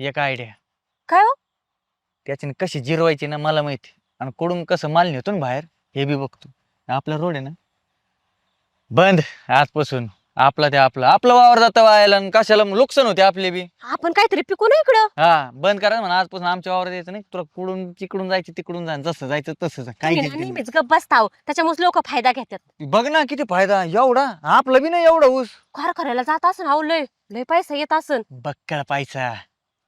एक आयडिया. काय हो? त्याच्याने कशी जिरवायची ना मला माहिती, आणि कुठून कसं माल नेतो ना बाहेर हे बी बघतो. आपला रोड आहे ना बंद आजपासून. आपला ते आपलं आपलं वावर जातं वायाला, आणि कशाला नुकसान होते आपले बी. आपण काहीतरी पिकू ना इकडं. हा बंद करा म्हणा आजपासून. आमच्या वावर यायचं नाही तुला, कुठून तिकडून जायचं तिकडून जा, जसं जायचं तसं जा. काय तुम्ही ना नेहमीच गप्प बसताव, त्याच्यामुळे लोक फायदा घेतात. बघ ना किती फायदा एवढा. आपलं बी नाही एवढा ऊस. कार करायला जात असन अहो, लय लय पैसा येत असन. बक्कळ पैसा.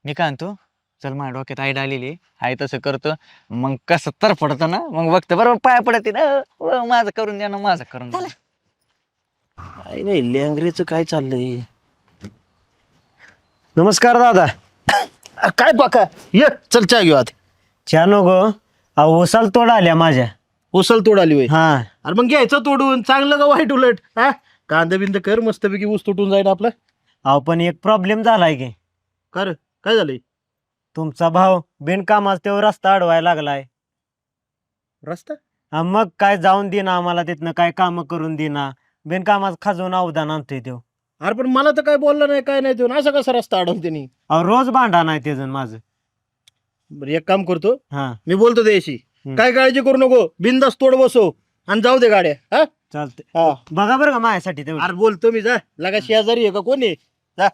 मी काय म्हणतो, चल माझ्या डोक्यात आयडिया आलेली आहे तसं करतो. मग कसं तर पडतं ना, मग बघतो बरोबर पाया पडते ना. माझं करून द्या ना, माझं करून द्या. काय नाही लेंगरेचं काय चाललंय. नमस्कार दादा. काय बघा ये चल चहा घेऊ आधी. चहा नको, अहो उसाल तोड आल्या माझ्या. उसल तोड आली होय. हा अरे मग घ्यायचं तोडून, चांगलं का वाईट उलट हा. कांदा बिंद कर मस्तपैकी, ऊस तुटून जाईल आपलं. अहो पण एक प्रॉब्लेम झालाय की. कर काय झालंय. तुमचा भाव बिनकामाच तेव्हा रस्ता अडवायला लागलाय. रस्ता हा, मग काय जाऊन देना आम्हाला तिथनं, काय काम करून देना. बिनकामाच खाजून अवदान आणतोय तो. अरे पण मला तर काय बोललं नाही, काय नाही देऊन, असा कसा रस्ता अडवून त्यांनी. अहो रोज भांडा नाही त्याचं माझं. बरं एक काम करतो, हा मी बोलतो त्याशी. काय काळजी करू नको, बिंदास तोड बसव आणि जाऊ दे गाड्या हा. चालतंय. हा बघा बरं का माझ्यासाठी तेवढं. अरे बोलतो मी, जा लगा शेजारी आहे का कोणी. जा